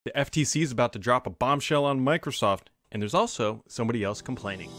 The FTC is about to drop a bombshell on Microsoft, and there's also somebody else complaining.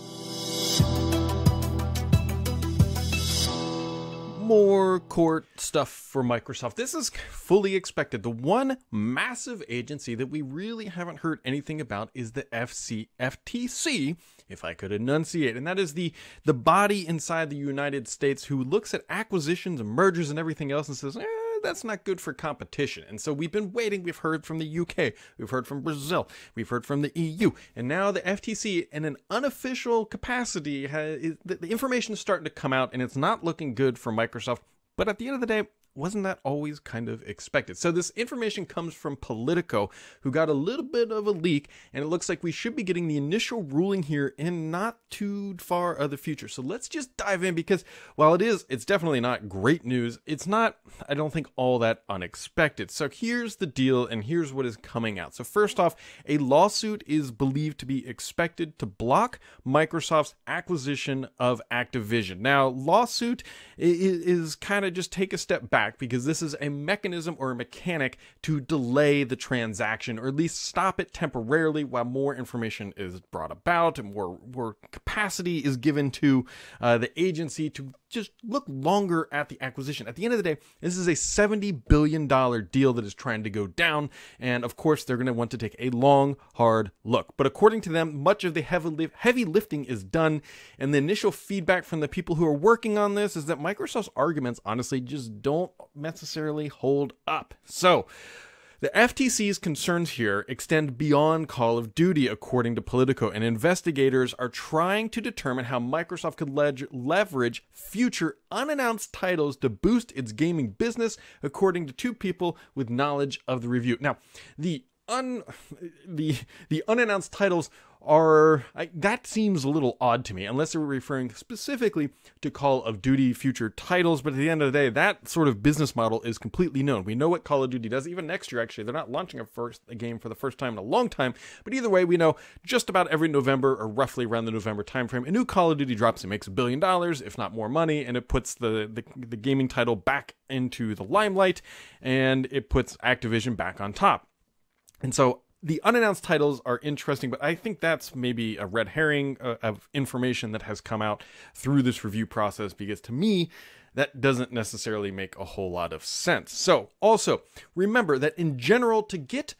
More court stuff for Microsoft. This is fully expected. The one massive agency that we really haven't heard anything about is the FTC, if I could enunciate, and that is the body inside the United States who looks at acquisitions and mergers and everything else and says, that's not good for competition. And so we've been waiting. We've heard from the UK, we've heard from Brazil, we've heard from the EU, and now the FTC, in an unofficial capacity, the information is starting to come out, and it's not looking good for Microsoft. But at the end of the day, wasn't that always kind of expected? So this information comes from Politico, who got a little bit of a leak, and it looks like we should be getting the initial ruling here in not too far of the future. So let's just dive in, because while it's definitely not great news, it's not, I don't think, all that unexpected. So here's the deal, and here's what is coming out. So first off, a lawsuit is believed to be expected to block Microsoft's acquisition of Activision. Now, lawsuit is kind of just take a step back, because this is a mechanism or a mechanic to delay the transaction, or at least stop it temporarily while more information is brought about and more capacity is given to the agency to just look longer at the acquisition. At the end of the day, this is a $70 billion deal that is trying to go down, and of course they're going to want to take a long, hard look. But according to them, much of the heavy lifting is done, and the initial feedback from the people who are working on this is that Microsoft's arguments honestly just don't necessarily hold up. So the FTC's concerns here extend beyond Call of Duty, according to Politico, and investigators are trying to determine how Microsoft could leverage future unannounced titles to boost its gaming business, according to two people with knowledge of the review. Now, the unannounced titles that seems a little odd to me, unless they're referring specifically to Call of Duty future titles. But at the end of the day, that sort of business model is completely known. We know what Call of Duty does. Even next year, actually, they're not launching a game for the first time in a long time. But either way, we know just about every November, or roughly around the November timeframe, a new Call of Duty drops. It makes $1 billion, if not more money, and it puts the gaming title back into the limelight, and it puts Activision back on top. And so the unannounced titles are interesting, but I think that's maybe a red herring of information that has come out through this review process, because to me, that doesn't necessarily make a whole lot of sense. So also remember that in general, to get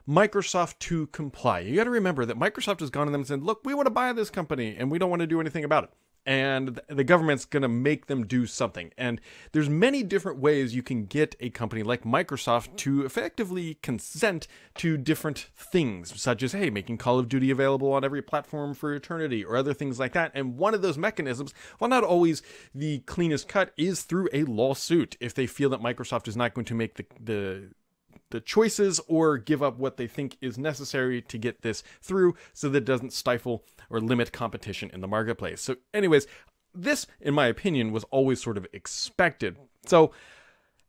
Microsoft to comply, you got to remember that Microsoft has gone to them and said, look, we want to buy this company and we don't want to do anything about it. And the government's going to make them do something. And there's many different ways you can get a company like Microsoft to effectively consent to different things, such as, hey, making Call of Duty available on every platform for eternity, or other things like that. And one of those mechanisms, while not always the cleanest cut, is through a lawsuit if they feel that Microsoft is not going to make the choices or give up what they think is necessary to get this through, so that it doesn't stifle or limit competition in the marketplace. So anyways, this, in my opinion, was always sort of expected. So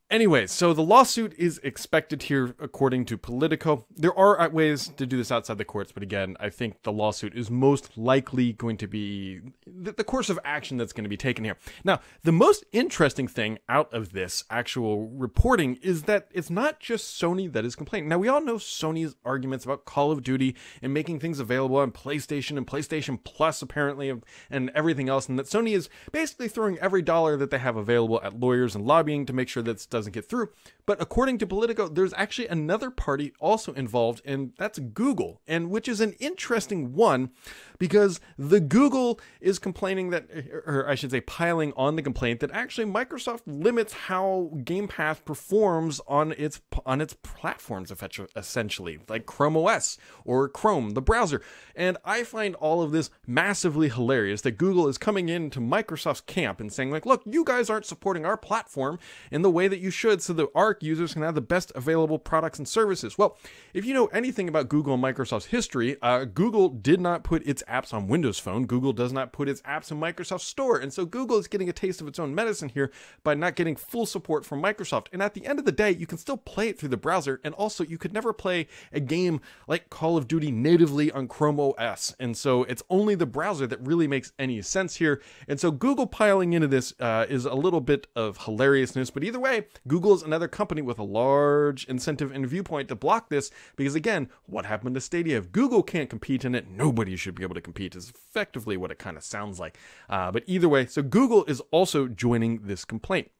anyways, so the lawsuit is expected here, according to Politico. There are ways to do this outside the courts, but again, I think the lawsuit is most likely going to be the course of action that's going to be taken here. Now, the most interesting thing out of this actual reporting is that it's not just Sony that is complaining. Now, we all know Sony's arguments about Call of Duty and making things available on PlayStation and PlayStation Plus, apparently, and everything else, and that Sony is basically throwing every dollar that they have available at lawyers and lobbying to make sure that doesn't get through. But according to Politico, there's actually another party also involved, and that's Google, and which is an interesting one, because the Google is complaining that, or I should say piling on the complaint, that actually Microsoft limits how Game Pass performs on its platforms, essentially, like Chrome OS or Chrome, the browser. And I find all of this massively hilarious, that Google is coming into Microsoft's camp and saying, like, look, you guys aren't supporting our platform in the way that you should, so that our users can have the best available products and services. Well, if you know anything about Google and Microsoft's history, Google did not put its apps on Windows Phone. Google does not put its apps in Microsoft Store. And so Google is getting a taste of its own medicine here by not getting full support from Microsoft. And at the end of the day, you can still play it through the browser. And also, you could never play a game like Call of Duty natively on Chrome OS. And so it's only the browser that really makes any sense here. And so Google piling into this is a little bit of hilariousness. But either way, Google is another company with a large incentive and viewpoint to block this because, again, what happened to Stadia? If Google can't compete in it, nobody should be able to compete, is effectively what it kind of sounds like. But either way, so Google is also joining this complaint.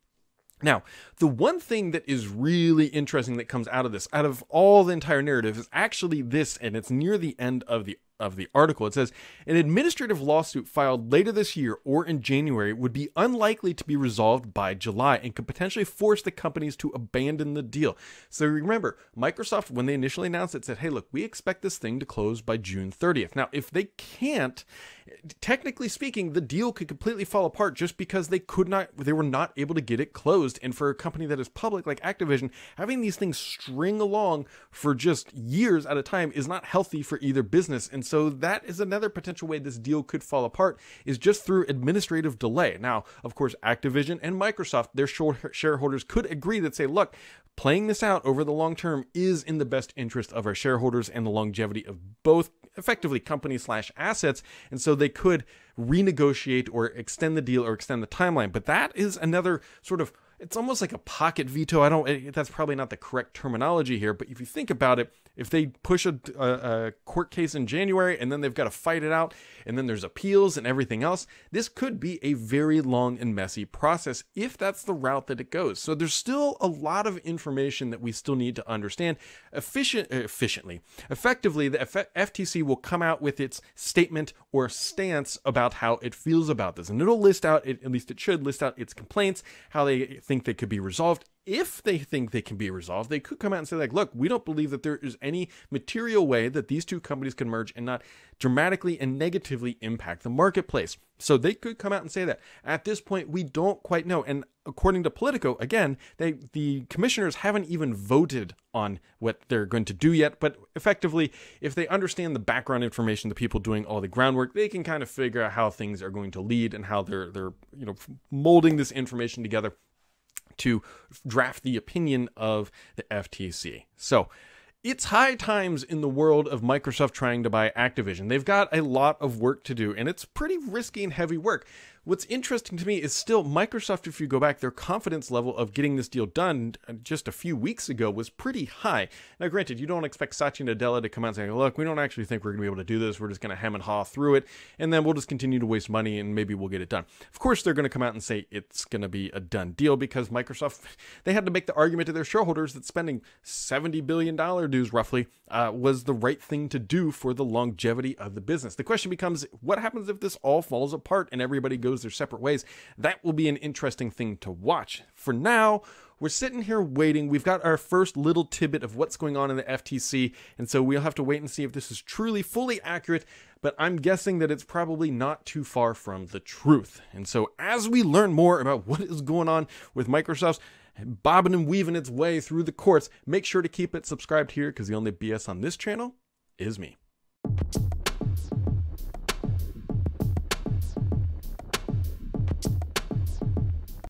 Now, the one thing that is really interesting that comes out of this, out of all the entire narrative, is actually this, and it's near the end of the article. It says, an administrative lawsuit filed later this year or in January would be unlikely to be resolved by July and could potentially force the companies to abandon the deal. So remember, Microsoft, when they initially announced it, said, hey, look, we expect this thing to close by June 30th. Now, if they can't, technically speaking, the deal could completely fall apart just because they were not able to get it closed. And for a company that is public like Activision, having these things string along for just years at a time is not healthy for either business. And so that is another potential way this deal could fall apart, is just through administrative delay. Now, of course, Activision and Microsoft, their shareholders could agree that say, look, playing this out over the long term is in the best interest of our shareholders and the longevity of both effectively company/assets. And so they could renegotiate or extend the deal or extend the timeline. But that is another sort of, it's almost like a pocket veto. That's probably not the correct terminology here, but if you think about it, if they push a court case in January and then they've got to fight it out and then there's appeals and everything else, this could be a very long and messy process if that's the route that it goes. So there's still a lot of information that we still need to understand efficiently. Effectively, the FTC will come out with its statement or stance about how it feels about this, and it'll list out, at least it should list out its complaints, how they think they could be resolved. If they think they can be resolved, they could come out and say, like, look, we don't believe that there is any material way that these two companies can merge and not dramatically and negatively impact the marketplace. So they could come out and say that. At this point, we don't quite know. And according to Politico, again, the commissioners haven't even voted on what they're going to do yet. But effectively, if they understand the background information, the people doing all the groundwork, they can kind of figure out how things are going to lead and how they're molding this information together to draft the opinion of the FTC. So it's high times in the world of Microsoft trying to buy Activision. They've got a lot of work to do, and it's pretty risky and heavy work. What's interesting to me is still Microsoft, if you go back, their confidence level of getting this deal done just a few weeks ago was pretty high. Now, granted, you don't expect Satya Nadella to come out and say, look, we don't actually think we're going to be able to do this. We're just going to hem and haw through it, and then we'll just continue to waste money, and maybe we'll get it done. Of course, they're going to come out and say it's going to be a done deal because Microsoft, they had to make the argument to their shareholders that spending $70 billion dues roughly was the right thing to do for the longevity of the business. The question becomes, what happens if this all falls apart and everybody goes their separate ways? That will be an interesting thing to watch. For now, we're sitting here waiting. We've got our first little tidbit of what's going on in the FTC, and so we'll have to wait and see if this is truly fully accurate, but I'm guessing that it's probably not too far from the truth. And so as we learn more about what is going on with Microsoft's bobbing and weaving its way through the courts, make sure to keep it subscribed here, because the only BS on this channel is me.